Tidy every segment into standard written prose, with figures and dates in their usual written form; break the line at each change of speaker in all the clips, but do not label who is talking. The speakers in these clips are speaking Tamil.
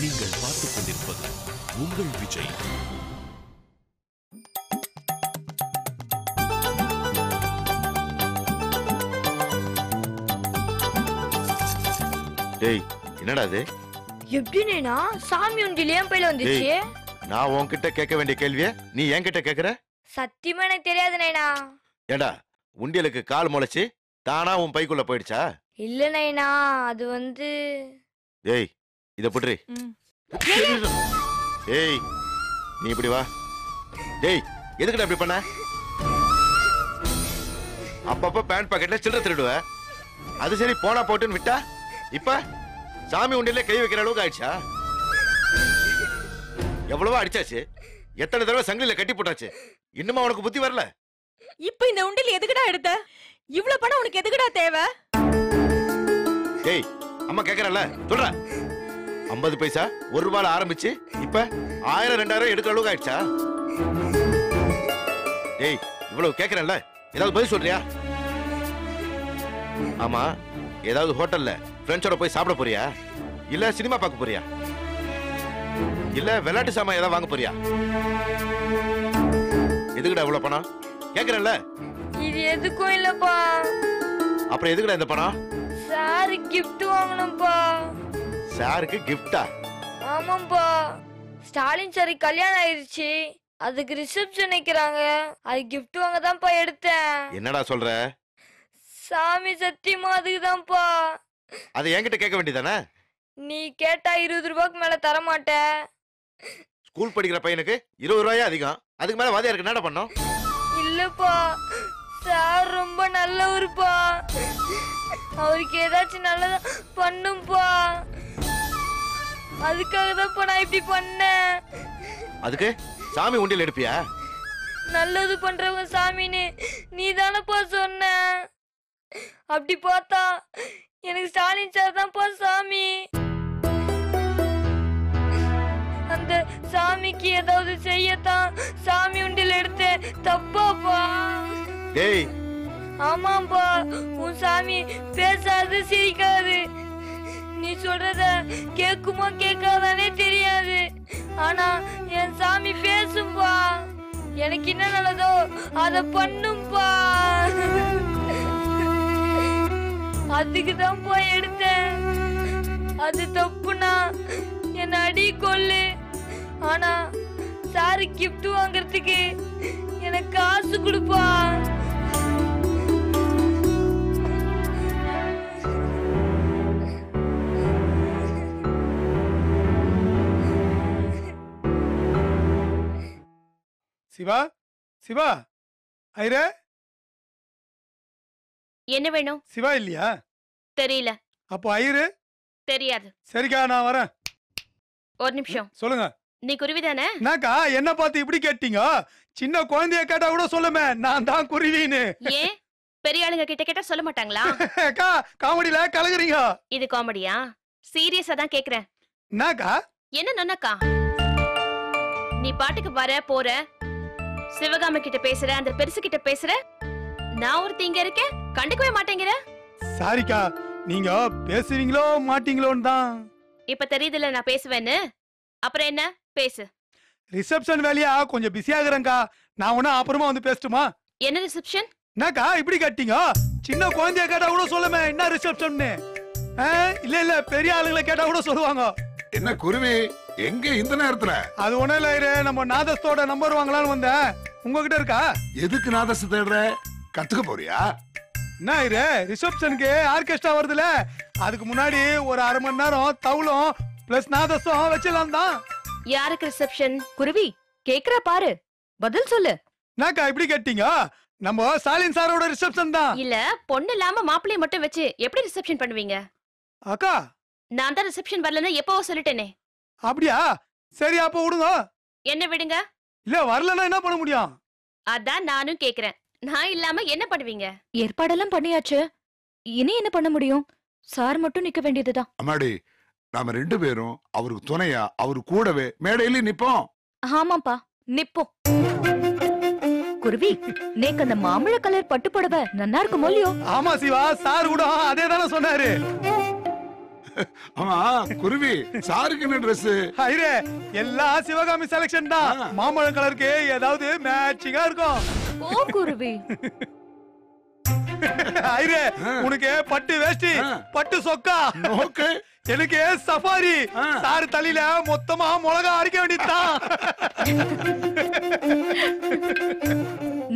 நீங்கள் பார்த்துக் கொண்டிருப்பது உங்கள் விஜய்.
டேய் என்னடா இது?
எப்படினா சாமி உண்டில ஏன் பையில வந்துச்சு?
நான் உன்கிட்ட கேட்க வேண்டிய கேள்வியை நீ என்கிட்ட கேக்குற?
சத்தியமா எனக்கு தெரியாது நைனா.
ஏடா உண்டியலுக்கு கால் முளைச்சு தானா உன் பைக்குள்ள போயிடுச்சா?
இல்ல நைனா, அது வந்து
ஏய் இத புட்ரி. ஏய் நீ இப்படி வா. ஏய் எதுக்குடா இப்படி பண்ண? அப்பப்ப பேண்ட் பாக்கெட்ல சில்லறை திருடுவ. அது சரி போனா போட்டுன்னு விட்டா இப்ப சாமி உண்டியல்ல கை வைக்கிற அளவுக்கு ஆயிடுச்சா? எவ்வளவோ அடிச்சாச்சு, எத்தனை தடவை சங்கிலில கட்டி போட்டாச்சு, இன்னுமா உனக்கு புத்தி வரல?
இப்ப இந்த உண்டியல் எதுக்குடா எடுத்த? இவ்ளோ பணம் உனக்கு எதுக்குடா தேவை?
ஏய் அம்மா கேக்குறல சொல்ற. 50 பைசா 1 ரூபால ஆரம்பிச்சு இப்ப 1000 2000 எடுக்கிற அளவுக்கு ஆயிடுச்சா? ஏய் இவ்வளவு கேக்குறல, ஏதாவது பதில் சொல்றியா? ஆமா, ஏதாவது ஹோட்டல்ல ஃப்ரெண்ட்ஸோட போய் சாப்பிட போறியா? இல்ல சினிமா பார்க்க போறியா? இல்ல விளையாட்டு சாமான் ஏதாவது வாங்க போறியா? எதுக்குடா இவ்வளவு பணம் கேக்குறல?
இது எதுக்கும் இல்லப்பா.
அப்புறம் எதுக்குடா இந்த பணம்?
சார் கிஃப்ட் வாங்கணும்பா.
சாருக்கு கிஃப்டா?
ஆமாம்பா, ஸ்டாலின் சார் கல்யாணம் ஆயிருச்சு, அதுக்கு ரிசப்ஷன் வைக்கிறாங்க, அது கிஃப்ட் வாங்க தான்ப்பா எடுத்தேன்.
என்னடா சொல்ற?
சாமி சத்தியமா அதுக்குதான்ப்பா.
அது என்கிட்ட கேட்க வேண்டியதானே?
நீ கேட்டா 20 ரூபாய்க்கு மேல தர மாட்டேன்.
ஸ்கூல் படிக்கிற பையனுக்கு 20 ரூபாயே அதிகம், அதுக்கு மேல வாதியாருக்கு என்னடா பண்ணோம்?
இல்லப்பா, சார் ரொம்ப நல்லவருப்பா, அவருக்கு ஏதாச்சும் நல்லதா பண்ணும்பா, அதுக்காக தான் நான் இப்படி பண்ணேன்.
அதுக்கு சாமி உண்டியல் எடுப்பியா?
நல்லது பண்றவங்க சாமின்னு நீ தானப்பா சொன்ன. அப்படி பார்த்தா எனக்கு ஸ்டாலின் சார் தான்ப்பா சாமி. அந்த சாமிக்கு ஏதாவது செய்யத்தான் சாமி உண்டியல் எடுத்து தப்பாப்பா?
டேய்
ஆமாப்பா, உன் சாமி பேசாது சிரிக்காது, நீ சொல்றத கேக்குமா கேட்காதானே தெரியாது, ஆனா என் சாமி பேசும்பா, எனக்கு என்ன நல்லதோ அத பண்ணும்பா. அதுக்கு தான் போய் எடுத்தேன். அது தப்புனா என்ன அடி கொல்லு, ஆனா சாரு கிஃப்ட் வாங்குறதுக்கு எனக்கு காசு கொடுப்பா.
சிவா, சிவா, ஐரே,
என்ன வேணும்?
சிவா இல்லையா?
தெரியல.
அப்போ ஐரு
தெரியாது.
சரிக்கா, நான் வரேன்.
ஒரு நிமிஷம்.
சொல்லுங்க.
நீ குருவிதானே?
என்னக்கா என்ன பார்த்து இப்படி கேட்டீங்க? சின்ன குழந்தைய கேட்டா கூட சொல்லுமே நான் தான் குருவின்னு.
ஏன் பெரிய ஆளுங்க கிட்ட கேட்டா சொல்ல மாட்டாங்களா?
அக்கா காமெடியில கலகுறீங்க.
இது காமெடியா? சீரியஸா தான் கேக்குறேன்.
என்னக்கா?
என்ன நொன்னக்கா? நீ பாட்டுக்கு வர போற, சிவகாமி கிட்ட பேசுற, அந்த பெருசு கிட்ட பேசுற, நான் ஒருத்தி இங்க இருக்கேன் கண்டுக்கவே மாட்டேங்கிற.
சாரிக்கா, நீங்க பேசுவீங்களோ மாட்டீங்களோன்னு தான்.
இப்ப தெரியுதுல நான் பேசுவேன்னு, அப்புறம் என்ன பேசு.
ரிசப்ஷன் வேலையா கொஞ்சம் பிஸி ஆகுறேன்க்கா, நான் ஒன்னும் அப்புறமா வந்து பேசட்டுமா?
என்ன ரிசப்ஷன்?
என்னக்கா இப்படி கேட்டீங்க? சின்ன குழந்தைய கேட்டா கூட சொல்லுமே என்ன ரிசப்ஷன். இல்ல இல்ல பெரிய ஆளுங்களை கேட்டா கூட சொல்லுவாங்க.
என்ன குருவி எங்க இந்த நேரத்துல?
அது ஒண்ணு இல்ல, நம்ம நாதஸ்தோட நம்பர் வாங்கலாம்னு வந்தேன். உங்ககிட்ட இருக்கா?
எதுக்கு நாதஸ் தேடுற? கத்துக்க போறியா?
என்ன இது ரிசப்ஷனுக்கு ஆர்கெஸ்ட்ரா வருதுல, அதுக்கு முன்னாடி ஒரு அரை மணி நேரம் தவுளும் பிளஸ் நாதஸும் வச்சிடலாம் தான்.
யாருக்கு ரிசப்ஷன்? குருவி கேக்குற பாரு, பதில் சொல்லு.
என்னக்கா இப்படி கேட்டீங்க? நம்ம ஸ்டாலின் சாரோட ரிசப்ஷன் தான்.
இல்ல பொண்ணு இல்லாம மாப்பிள்ளைய மட்டும் வச்சு எப்படி ரிசப்ஷன் பண்ணுவீங்க?
அக்கா
நான் தான் ரிசப்ஷன் வரலன்னு எப்பவோ சொல்லிட்டேனே.
அப்படியா? சரி அப்ப விடுங்க.
என்ன விடுங்க?
இல்ல வரலன்னா என்ன பண்ண முடியும்?
அதான் நானும் கேக்குறேன், நான் இல்லாம என்ன பண்ணுவீங்க?
ஏற்பாடெல்லாம் பண்ணியாச்சு, இனி என்ன பண்ண முடியும்? சார் மட்டும் நிக்க வேண்டியதுதான்.
அம்மாடி, நாம 2 பேரும் அவருக்கு துணையா அவரு கூடவே மேடையில நிப்போம்.
ஆமாப்பா நிப்போம். குருவி, நேக்கு அந்த மாம்பழ கலர் பட்டு புடவை நல்லா இருக்குமோ இல்லையோ?
ஆமா சிவா, சார் கூட அதே தானே சொன்னாரு.
ஆமா குருவி சாருக்கு என்ன ட்ரெஸ்?
ஐரே எல்லாம் சிவகாமி செலக்ஷன் தான். மாம்பழம் கலருக்கு ஏதாவது மேட்சிங்கா இருக்கும்.
ஓ குருவி.
ஐரே உனக்கு பட்டு வேஷ்டி பட்டு சொக்கா
நோக்கு,
எனக்கு சஃபாரி. சார் தலையில மொத்தமா மிளகா அரைக்க வேண்டியதுதான்.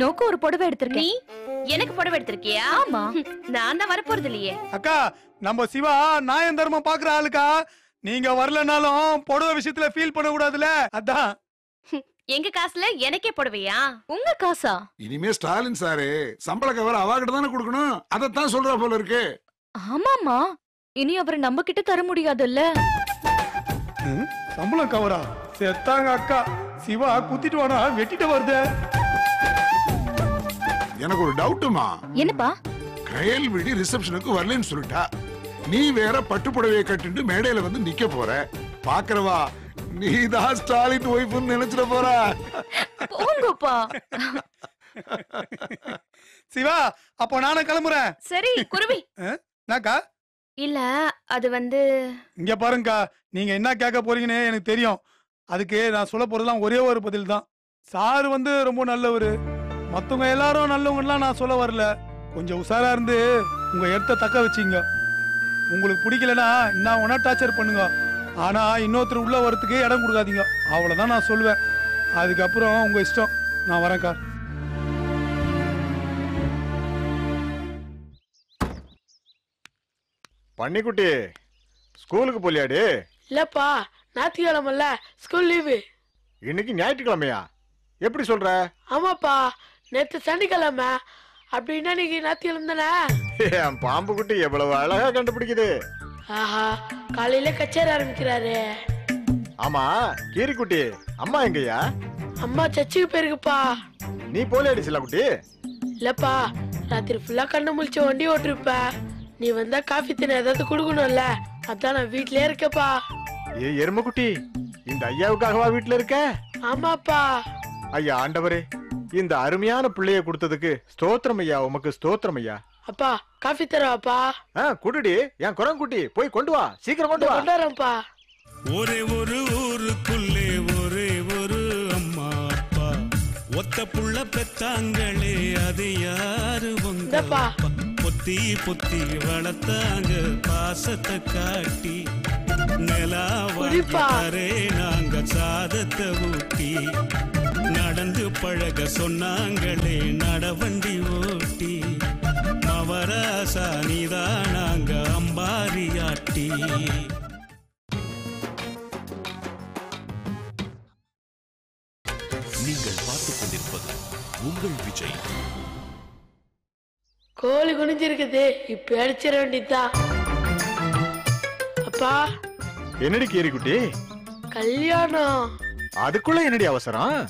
நோக்கு ஒரு புடவை
நீ
எடுத்திருக்கேன்.
எனக்கு புடவை எடுத்திருக்கியா?
ஆமா.
நான் தான் வரப்போறது இல்லையே.
அக்கா நம்ம சிவா நாயம் தர்மம் பாக்குற ஆளுக்கா. நீங்க வரலனாலும் புடவை விஷயத்துல ஃபீல் பண்ண கூடாதுல, அதான்.
எங்க காசுல எனக்கே புடவையா?
உங்க காசா?
இனிமே ஸ்டாலின் சாரு சம்பள கவர் அவாகிட்ட தானே கொடுக்கணும். அதத்தான் சொல்றா போல இருக்கு.
ஆமாமா, இனி அவர் நம்ம கிட்ட தர முடியாதுல்ல.
சம்பளம் கவரா செத்தாங்க அக்கா. சிவா குத்திட்டு வானா வெட்டிட்டு வருது.
எனக்கு ஒரு டவுட்டுமா.
என்னப்பா?
கயல் விழி ரிசப்ஷனுக்கு வரலன்னு சொல்லிட்டா. நீ வேற பட்டு புடவையை கட்டிட்டு மேடையில வந்து நிக்க போற. பாக்குறவா நீதான் ஸ்டாலின் ஒய்ஃப்னு நினைச்சிட போற.
போங்கப்பா.
சிவா அப்போ நானும் கிளம்புறேன்.
சரி குருவி.
நாக்கா
இல்ல அது வந்து
இங்க பாருங்கக்கா, நீங்க என்ன கேட்க போறீங்கன்னு எனக்கு தெரியும். அதுக்கு நான் சொல்ல போறதுலாம் ஒரே ஒரு பதில் தான். சார் வந்து ரொம்ப நல்லவரு. மத்தவங்க எல்லாரும் நல்லவங்கலாம் நான் சொல்ல வரல. கொஞ்சம் உஷாரா இருந்து உங்க இடத்த தக்க வச்சிங்க. உங்களுக்கு பிடிக்கலனா நான் ஒன்னா டார்ச்சர் பண்ணுங்க. ஆனா இன்னொருத்தர் உள்ள வரத்துக்கு இடம் கொடுக்காதீங்க. அவ்வளவுதான் நான் சொல்லுவேன். அதுக்கப்புறம் உங்க இஷ்டம். நான் வரேன்க்கா.
பன்னிக்குட்டி ஸ்கூலுக்கு போலியாடி?
இல்லப்பா, ஞாயிற்றுக்கிழமைல ஸ்கூல் லீவு.
இன்னைக்கு ஞாயிற்றுக்கிழமையா? எப்படி சொல்ற?
ஆமாப்பா, நேத்து சனிக்கிழமை. அப்படின்னா இன்னைக்கு ஞாயிற்றுக்கிழமை தானே?
என் பாம்பு குட்டி எவ்வளவு அழகா கண்டுபிடிக்குது.
ஆஹா, காலையில கச்சேரி ஆரம்பிக்கிறாரு.
ஆமா கீரிக்குட்டி அம்மா எங்கயா?
அம்மா சர்ச்சுக்கு போயிருக்குப்பா.
நீ போலியாடி சில குட்டி?
இல்லப்பா, ராத்திரி ஃபுல்லா கண்ணு முழிச்சு வண்டி ஓட்டிருப்ப. நீ வந்தா காஃபி தண்ணி ஏதாவது குடுக்கணும்ல, அதான் நான் வீட்லயே இருக்கேப்பா.
ஏ எருமை குட்டி, இந்த ஐயாவுக்காகவா வீட்டுல இருக்க?
ஆமாப்பா.
ஐயா ஆண்டவரே, இந்த அருமையான பிள்ளைய கொடுத்ததுக்கு ஸ்தோத்திரம் ஐயா, உமக்கு ஸ்தோத்திரம் ஐயா.
அப்பா காஃபி தரவாப்பா?
குடுடி என் குரங்குட்டி, போய் கொண்டு வா, சீக்கிரம் கொண்டு வா.
கொண்டாரப்பா.
ஒரே ஒரு ஊருக்குள்ளே ஒரே ஒரு அம்மா அப்பா, ஒத்த புள்ள பெத்தாங்களே அது யாரு உங்க
இந்தப்பா.
அப்பா? பொத்தி பொத்தி வளர்த்தாங்க பாசத்தை காட்டி, நிலாவாரே நாங்க சாதத்தை ஊட்டி, நடந்து பழக சொன்னாங்களே நடவண்டி ஓட்டி, மவராசா நீதான் நாங்க அம்பாரியாட்டி. நீங்கள் பார்த்துக் கொண்டிருப்பது உங்கள் விஜய்.
கோழி குனிஞ்சிருக்குது, இப்ப அடிச்சிட வேண்டியதுதான். அப்பா
என்னடி கீரிக்குட்டி?
கல்யாணம்.
அதுக்குள்ள என்னடி அவசரம்?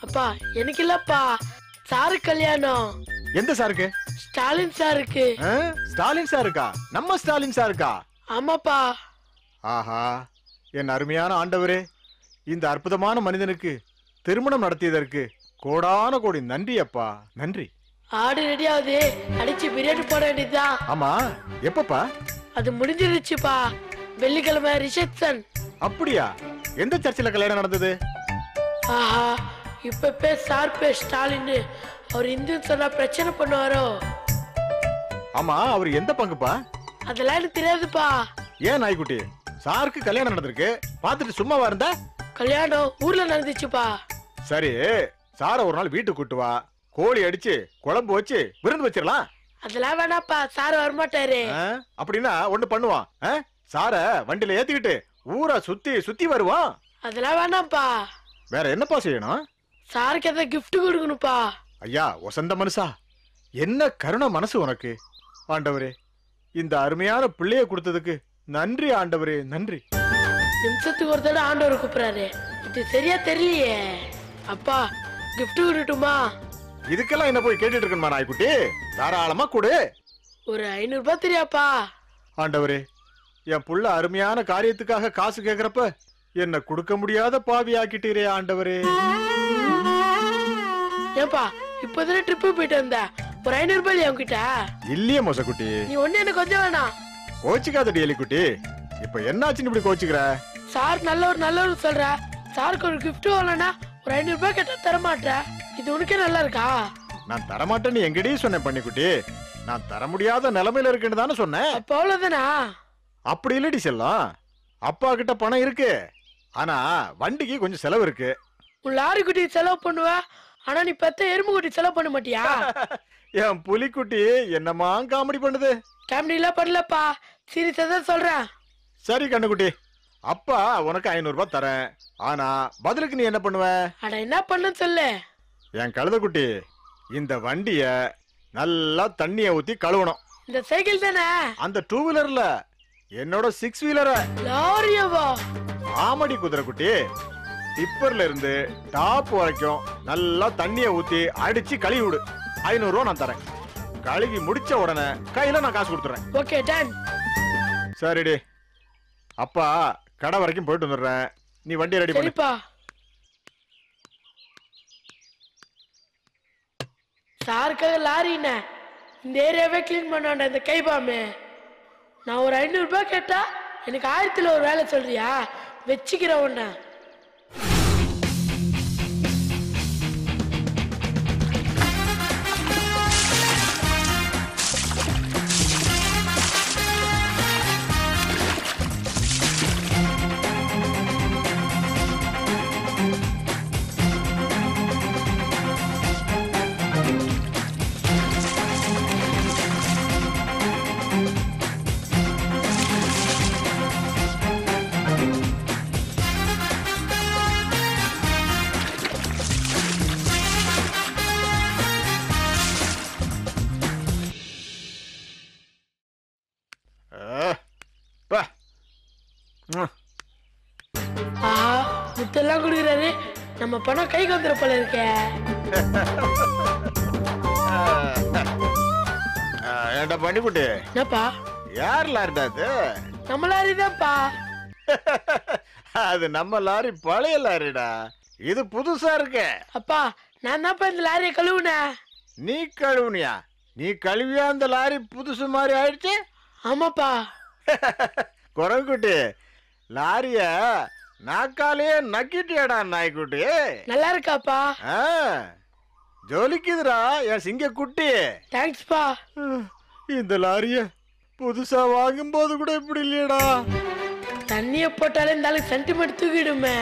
அப்பா எனக்கு இல்லப்பா, சாரு கல்யாணம்.
எந்த சாருக்கு?
ஸ்டாலின் சாருக்கு.
ஸ்டாலின் சாருக்கா? நம்ம ஸ்டாலின் சாருக்கா?
ஆமாப்பா.
ஆஹா, என் அருமையான ஆண்டவரே, இந்த அற்புதமான மனிதனுக்கு திருமணம் நடத்தியதற்கு கோடான கோடி நன்றி அப்பா, நன்றி.
ஆடு ரெடி ஆகுது, அடிச்சு பிரியாணி போட வேண்டியதுதான்.
ஆமா எப்பப்பா?
அது முடிஞ்சிருச்சுப்பா, வெள்ளிக்கிழமை ரிசப்ஷன்.
அப்படியா? எந்த சர்ச்சில் கல்யாணம் நடந்தது?
ஆஹா, இப்ப பேர் சார் பேர் ஸ்டாலின். அவர் இந்துன்னு சொன்னா பிரச்சனை பண்ணுவாரோ?
ஆமா, அவர் எந்த பங்குப்பா?
அதெல்லாம் எனக்கு தெரியாதுப்பா.
ஏன் நாய்க்குட்டி, சாருக்கு கல்யாணம் நடந்திருக்கு, பாத்துட்டு சும்மாவா இருந்த?
கல்யாணம் ஊர்ல நடந்துச்சுப்பா.
சரி, சார ஒரு நாள் வீட்டுக்கு கூட்டு வா, கோழி அடிச்சு குழம்பு வச்சு விருந்து வச்சிடலாம்.
அதெல்லாம் வேணாப்பா, சார் வரமாட்டாரு.
அப்படின்னா ஒண்ணு பண்ணுவான், சார வண்டியில ஏத்திக்கிட்டு ஊரை சுத்தி சுத்தி வருவான்.
அதெல்லாம் வேணாம்ப்பா.
வேற என்னப்பா செய்யணும்?
சாருக்கு ஏதாவது கிஃப்ட் கொடுக்கணும்ப்பா.
ஐயா வசந்த மனுஷா, என்ன கருணை மனசு உனக்கு. ஆண்டவரே, இந்த அருமையான பிள்ளைய கொடுத்ததுக்கு நன்றி ஆண்டவரே, நன்றி.
நிமிஷத்துக்கு ஒரு தடவை ஆண்டவர் கூப்பிடுறாரு, இது சரியா தெரியலையே. அப்பா கிஃப்ட் கொடுட்டுமா?
இதுக்கெல்லாம் என்ன போய் கேட்டுட்டு இருக்கணுமா நாய்க்குட்டி? தாராளமா கொடு.
ஒரு 500 ரூபாய் தெரியாப்பா?
ஆண்டவரே, என் புள்ள அருமையான காரியத்துக்காக காசு கேக்குறப்ப என்ன கொடுக்க முடியாத பாவி ஆக்கிட்டீரே ஆண்டவரே.
ஏப்பா இப்பதானே ட்ரிப்பு போயிட்டு வந்த, ஒரு 500 ரூபாய் உங்ககிட்ட
இல்லையே மோசக்குட்டி.
நீ ஒண்ணு எனக்கு கொஞ்சம் வேணாம்.
கோச்சிக்காதடி எலிக்குட்டி, இப்ப என்னாச்சுன்னு இப்படி கோச்சுக்கிற?
சார் நல்லவர் சொல்ற. சாருக்கு ஒரு gift வாங்கலனா ஒரு 500 ரூபாய் கேட்டா தர மாட்டே. இது உனக்கே நல்லா இருக்கா?
நான் தரமாட்டேன்னு எங்கடி சொன்னேன் பண்ணிக்குட்டி? நான் தர முடியாத நிலைமையில இருக்கேன்னு தானே சொன்னேன்.
அப்ப அவ்வளவுதானா?
அப்படி இல்லடி செல்லம். அப்பா கிட்ட பணம் இருக்கு, ஆனா வண்டிக்கு கொஞ்சம் செலவு இருக்கு.
உன் லாரி குட்டி செலவு பண்ணுவ, ஆனா நீ பெத்த எறும்பு குட்டி செலவு பண்ண மாட்டியா?
என் புலிக்குட்டி என்னமா காமெடி பண்ணுது?
காமெடி எல்லாம் பண்ணலப்பா, சீரியஸா தான் சொல்றேன்.
சரி கண்ணுக்குட்டி, அப்பா உனக்கு 500 ரூபாய் தரேன், ஆனா பதிலுக்கு நீ என்ன பண்ணுவ?
அட என்ன பண்ணு சொல்லு.
என் கழுதைக்குட்டி, இந்த வண்டிய நல்லா தண்ணிய ஊத்தி கழுவணும்.
இந்த சைக்கிள் தானே?
அந்த 2 வீலர்ல, என்னோட 6 வீலர.
லாரியவா?
ஆமடி குதிரை குட்டி, டிப்பர்ல இருந்து டாப் வரைக்கும் நல்லா தண்ணிய ஊத்தி அடிச்சு கழுவி விடு. 500 ரூபாய் நான் தரேன். கழுவி முடிச்ச உடனே கையில நான் காசு கொடுத்துறேன்.
Okay done.
சரிடி, அப்பா கடை வரைக்கும் போயிட்டு வந்துடுறேன், நீ வண்டி ரெடி பண்ணு.
சரிப்பா. சாருக்காக லாரிண்ணே இந்த ஏரியாவே கிளீன் பண்ணாண்ட இந்த கைபாமே. நான் ஒரு 500 ரூபாய் கேட்டா எனக்கு 1000ல ஒரு வேலை சொல்றியா? வச்சுக்கிற ஒண்ண. முத்தெல்லாம் குடுக்குறாரு, நம்ம பணம் கைக்கு வந்துற போல இருக்கே.
ஏண்டா பண்ணிக்குட்டி,
என்னப்பா?
யார் லாரிடா அது?
நம்ம லாரி தான்ப்பா.
அது நம்ம லாரி பழைய லாரிடா, இது புதுசா இருக்கு.
அப்பா நான் தான்ப்பா இந்த லாரியை கழுவுனேன்.
நீ கழுவுனியா? நீ கழுவியா அந்த லாரி புதுசு மாதிரி ஆயிடுச்சு?
ஆமாப்பா.
குரங்குட்டி, லாரிய நாக்காலேயே நக்கிட்டியாடா நாய்க்குட்டி.
நல்லா இருக்காப்பா?
ஜோலிக்குதுடா என் சிங்க குட்டி.
தேங்க்ஸ்பா.
இந்த லாரிய புதுசா வாங்கும் போது கூட இப்படி இல்லையடா.
தண்ணிய போட்டாலே இந்த ஆளுக்கு சென்டிமெண்ட் தூக்கிடுமே.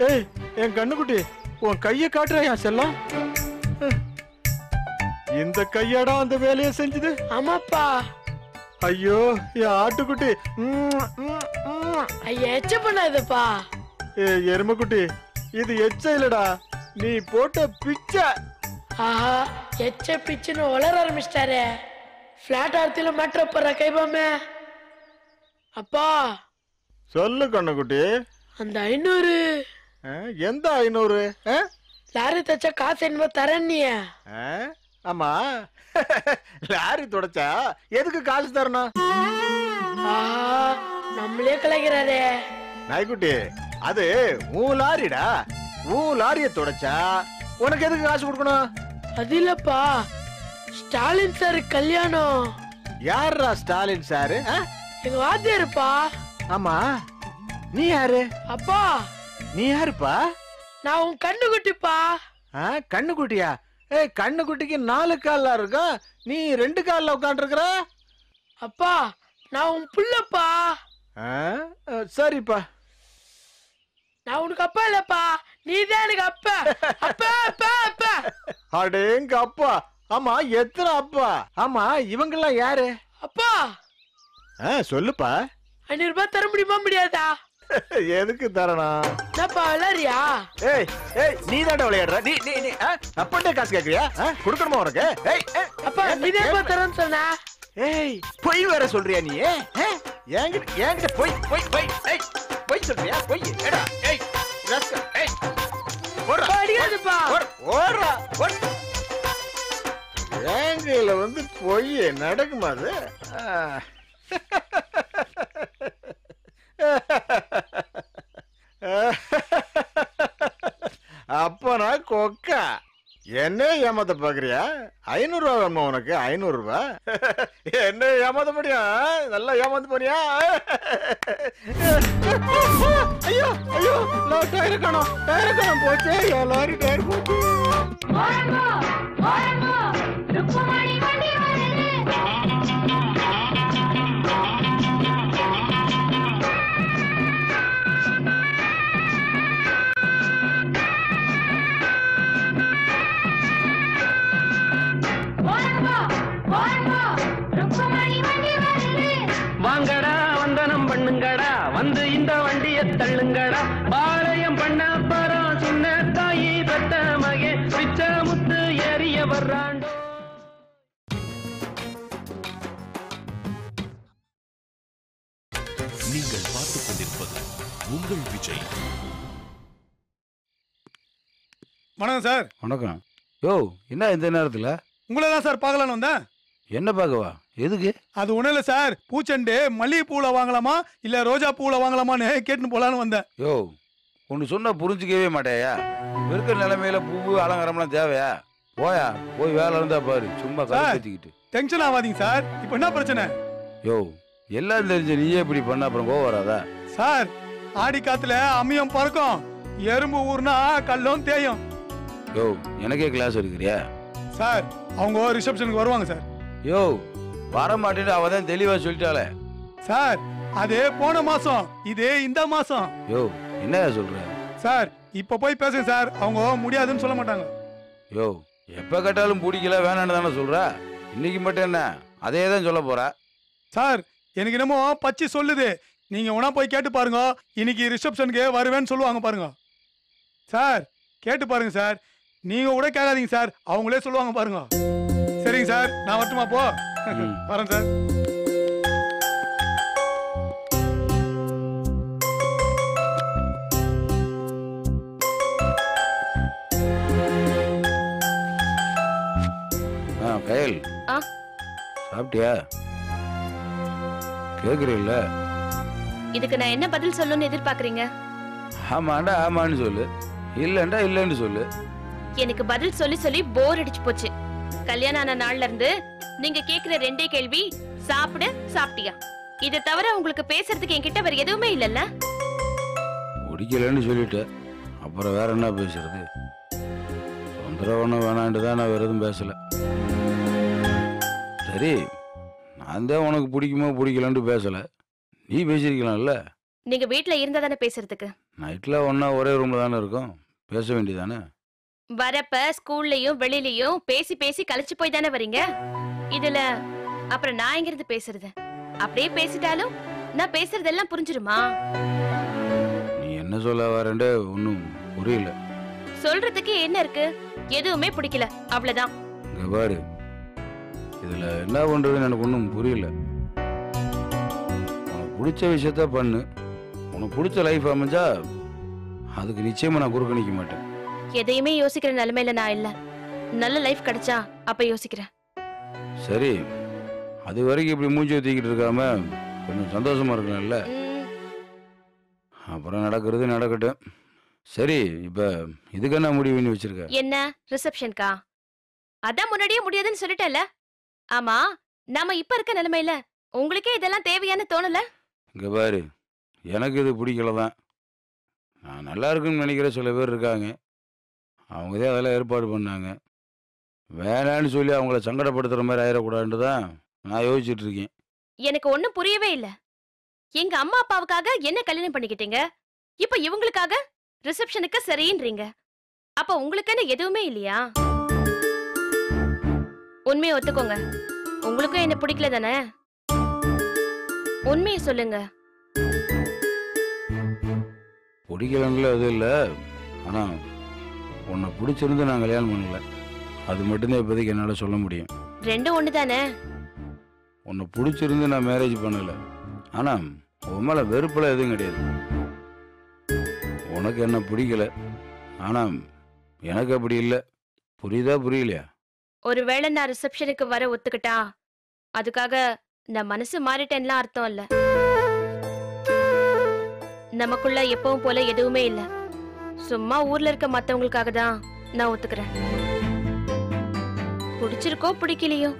ஏய் என் கண்ணுக்குட்டி, உன் கைய காட்டுற என் செல்லம். இந்த கையாடா அந்த வேலையை செஞ்சது?
ஆமாப்பா.
ஐயோ என் ஆட்டுக்குட்டி.
ஐயா எச்ச பண்ணாதப்பா.
எருமைக்குட்டி, இது எச்ச இல்லடா, நீ போட்ட பிச்சை.
ஆஹா, எச்ச பிச்சுன்னு வளர ஆரம்பிச்சிட்டாரு. பிளாட் ஆர்த்தில மேட்ரு போடுற கைபாமே. அப்பா
சொல்லு கண்ணுக்குட்டி.
அந்த 500.
எந்த 500?
லாரி தச்சா காசு என்ன தரணிய?
ஆமா, லாரி தொடச்சா எதுக்கு காசு தரணும்?
நம்மளே கலைக்கிறாரே
நாய்க்குட்டி. அது உன் லாரிடா, உன் லாரிய தொடச்சா உனக்கு எதுக்கு காசு கொடுக்கணும்?
அது இல்லப்பா, ஸ்டாலின் சார் கல்யாணம்.
யாரா ஸ்டாலின் சாரு?
எங்க வாத்தியாருப்பா.
ஆமா, நீ யாரு?
அப்பா
நீ யாருப்பா?
நான் உன் கண்ணுக்குட்டிப்பா.
கண்ணுக்குட்டியா? ஏய், கண்ணுக்குட்டிக்கு 4 கால்ல இருக்கும், நீ 2 கால்ல உட்காந்துருக்குற.
அப்பா நான் உன் புள்ளப்பா.
சரிப்பா.
நான் உனக்கு அப்பா இல்லப்பா, நீதான் எனக்கு அப்பா. அப்பா அப்பா அப்பா.
அடேங்க அப்பா. ஆமா, எத்தனை அப்பா? ஆமா, இவங்கெல்லாம் யாரு?
அப்பா
சொல்லுப்பா.
500 ரூபாய் தர முடியுமா முடியாதா?
எதுக்கு தரணும்?
என்னப்பா விளையாடுறியா?
ஏய் ஏய், நீ தாண்டா விளையாடுற. நீ நீ நீ அப்பட்டே காசு கேக்குறியா? கொடுக்கணுமா உனக்கு? ஏய்
அப்பா நீதான் தரேன்னு சொன்ன.
ஏய், பொய் வேற சொல்றியா நீ? என்கிட்ட பொய் பொய் பொய். ஏய், பொய் சொல்றியா? பொய். ஏடா ஏய் ரஸ்கல். ஏய் ஓடுறா.
அடிக்காதப்பா.
ஓடுறா. ஏங்கல வந்து பொய் நடக்குமா அது? அப்பனா கொக்கா, என்ன ஏமாத்த பாக்குறியா? 500 ரூபா வேணுமா உனக்கு? 500 ரூபா? என்ன ஏமாத்த முடியும்? நல்லா ஏமாந்து போறியா? ஐயோ ஐயோ, டயர் காணோம், டயர் காணோம், போச்சு லாரி டயர் போச்சு.
வாங்கடா வந்தனம் பண்ணுங்கடா, வந்து இந்த வண்டியை தள்ளுங்கடா, பாளையம் பண்ண பரம் சின்ன தாயி பெத்த மகே பிச்ச முத்து ஏறிய வர்றாண்டோ.
நீங்கள் பார்த்துக் கொண்டிருப்பது உங்கள் விஜய்.
வணக்கம் சார்.
வணக்கம். யோ, என்ன இந்த நேரத்தில்?
உங்களை தான் சார் பார்க்கலான்னு வந்தேன்.
என்ன பார்க்கவா? எதுக்கு?
அது ஒன்றும் இல்லை சார், பூச்செண்டு மல்லிகை பூவில் வாங்கலாமா இல்லை ரோஜா பூவில் வாங்கலாமான்னு கேட்டுன்னு போகலான்னு வந்தேன்.
யோ, ஒன்று சொன்னால் புரிஞ்சிக்கவே மாட்டேயா? இருக்கிற நிலைமையில பூவு அலங்காரம்லாம் தேவையா? போயா, போய் வேலை இருந்தா பாரு, சும்மா கத்திக்கிட்டு.
டென்ஷன் ஆகாதீங்க சார். இப்போ என்ன பிரச்சனை?
யோ, எல்லாம் தெரிஞ்ச நீயே இப்படி பண்ண அப்புறம் கோவம் வராதா?
சார், ஆடி காத்துல அம்மியம் பறக்கும், எறும்பு ஊர்னா கல்லும் தேயும்.
யோ, எனக்கே கிளாஸ் எடுக்கிறியா?
சார், அவங்க ரிசப்ஷனுக்கு வருவாங்க சார்.
யோ, வர மாட்டேன்னு அவ தான் தெளிவா சொல்லிட்டாளே.
சார், அது போன மாசம், இது இந்த மாசம்.
யோ, என்னையா சொல்ற?
சார், இப்ப போய் பேசுங்க சார், அவங்க முடியாதுன்னு சொல்ல மாட்டாங்க.
யோ, எப்ப கேட்டாலும் பிடிக்கல வேணான்னு தானே சொல்ற. இன்னைக்கு மட்டும் என்ன அதே தான் சொல்ல போற?
சார், எனக்கு என்னமோ பச்சி சொல்லுது. நீங்க உனா போய் கேட்டு பாருங்க, இன்னைக்கு ரிசப்ஷனுக்கு வருவேன்னு சொல்லுவாங்க பாருங்க. சார், கேட்டு பாருங்க சார். நீங்க கூட கேட்காதீங்க சார், அவங்களே சொல்லுவாங்க பாருங்க. சரிங்க சார், நான் வரட்டுமா? போ வரேன் சார்.
கயல், சாப்பிட்டியா? கேக்குறீல்ல?
இதுக்கு நான் என்ன பதில் சொல்லணும்னு எதிர்பார்க்கறீங்க?
ஆமாண்டா ஆமான்னு சொல்லு, இல்லண்டா இல்லன்னு சொல்லு.
எனக்கு பதில் சொல்லி சொல்லி போர் அடிச்சு போச்சு. கல்யாணம் ஆன நாள்ல இருந்து நீங்க கேக்குற ரெண்டே கேள்வி, சாப்பிடு, சாப்பிட்டியா? இதை தவிர உங்களுக்கு பேசுறதுக்கு என்கிட்ட வேற எதுவுமே இல்லல்ல.
பிடிக்கலன்னு சொல்லிட்ட, அப்புறம் வேற என்ன பேசுறது? தொந்தரவு வேணாண்டு தான் நான் வேற எதுவும் பேசல. சரி, நான் தான் உனக்கு பிடிக்குமோ பிடிக்கலன்னு பேசல, நீ பேசிருக்கலாம்ல.
நீங்க வீட்டுல இருந்தா தானே பேசுறதுக்கு.
நைட்ல ஒன்னா ஒரே ரூம்ல தானே இருக்கும், பேச வேண்டியதானே.
வரப்ப ஸ்கூல்லயும் வெளியிலயும் பேசி பேசி கழிச்சு போய் தானே வரீங்க. இதுல அப்புறம் நான் எங்க இருந்து பேசுறது? அப்படியே பேசிட்டாலும் நான் பேசுறதெல்லாம் புரிஞ்சிருமா?
நீ என்ன சொல்ல வரேன்னு ஒன்னும் புரியல.
சொல்றதுக்கு என்ன இருக்கு? எதுவுமே பிடிக்கல, அவ்வளவுதான்.
இங்க பாரு, இதுல என்ன பண்றதுன்னு எனக்கு ஒன்றும் புரியல. உனக்கு பிடிச்ச விஷயத்த பண்ணு, உனக்கு பிடிச்ச லைஃப் அமைஞ்சா அதுக்கு நிச்சயமா நான் குறுக்க நிக்க மாட்டேன்.
எதையுமே யோசிக்கிற நிலைமையில நான் இல்ல. நல்ல லைஃப் கிடைச்சா அப்ப யோசிக்கிறேன்.
சரி, அது வரைக்கும் இப்படி மூஞ்சி ஊத்திக்கிட்டு இருக்காம கொஞ்சம் சந்தோஷமா இருக்கலாம்ல. அப்புறம் நடக்கிறது நடக்கட்டும். சரி, இப்ப இதுக்கு என்ன முடிவுன்னு வச்சிருக்க?
என்ன ரிசப்ஷன்கா? அதான் முன்னாடியே முடியாதுன்னு சொல்லிட்டேன்ல. ஆமா, நாம இப்ப இருக்க நிலைமையில உங்களுக்கே இதெல்லாம் தேவையான்னு தோணல?
இங்க பாரு, எனக்கு இது பிடிக்கலதான். நான் நல்லா இருக்குன்னு நினைக்கிற சில பேர் இருக்காங்க, அவங்க தான் அதெல்லாம் ஏற்பாடு பண்ணாங்க. வேணான்னு சொல்லி அவங்கள சங்கடப்படுத்துற மாதிரி ஆயிடக்கூடாதுன்னு தான் நான் யோசிச்சுட்டு இருக்கேன்.
எனக்கு ஒண்ணும் புரியவே இல்ல. எங்க அம்மா அப்பாவுக்காக என்ன கல்யாணம் பண்ணிக்கிட்டீங்க, இப்ப இவங்களுக்காக ரிசப்ஷனுக்கு சரின்றீங்க. அப்ப உங்களுக்குன்னு எதுவுமே இல்லையா? உண்மையை ஒத்துக்கோங்க, உங்களுக்கும் என்ன பிடிக்கல தானே? உண்மையை சொல்லுங்க.
பிடிக்கலன்னு அது இல்லை, ஆனா உன்னை பிடிச்சிருந்து நான் கல்யாணம் பண்ணல, அது மட்டும்தான் இப்போதைக்கு என்னால் சொல்ல முடியும்.
ரெண்டும் ஒன்று தானே?
உன்னை பிடிச்சிருந்து நான் மேரேஜ் பண்ணல, ஆனால் உன் மேலே வெறுப்பில் எதுவும் கிடையாது. உனக்கு என்ன பிடிக்கல, ஆனால் எனக்கு அப்படி இல்லை. புரியுதா புரியலையா?
ஒருவேளை நான் ரிசப்ஷனுக்கு வர ஒத்துக்கிட்டா அதுக்காக நான் மனசு மாறிட்டேன்லாம் அர்த்தம் இல்ல. நமக்குள்ள எப்பவும் போல எதுவுமே இல்ல. சும்மா ஊர்ல இருக்க மத்தவங்களுக்காக தான் நான் ஒத்துக்கிறேன். பிடிச்சிருக்கோ பிடிக்கலையோ,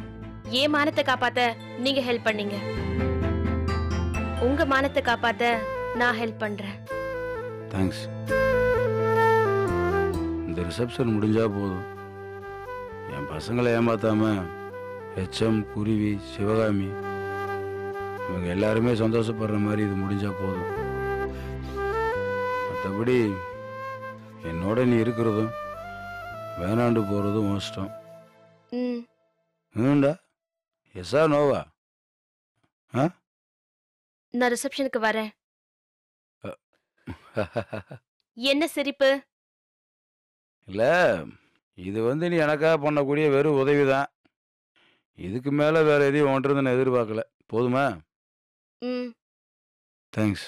என் மானத்தை காப்பாத்த நீங்க ஹெல்ப் பண்ணீங்க. உங்க மானத்தை காப்பாத்த நான் ஹெல்ப் பண்றேன்.
தேங்க்ஸ். இந்த ரிசப்ஷன் முடிஞ்சா போதும். என் பசங்களை ஏமாத்தாம ஹெச்எம், குருவி, சிவகாமி இவங்க எல்லாருமே சந்தோஷப்படுற மாதிரி இது முடிஞ்சா போதும். மற்றபடி என்னோட நீ இருக்கிறதும் வேணாண்டு போறதும் இஷ்டம். ஏண்டா எஸ்ஸா நோவா?
நான் ரிசப்ஷனுக்கு வரேன். என்ன சிரிப்பு?
இல்ல, இது நீ எனக்காக பண்ணக்கூடிய வெறும் உதவிதான். இதுக்கு மேல வேற எதையும் ஒன்றது நான் எதிர்பார்க்கல. போதுமா?
ம்.
தேங்க்ஸ்.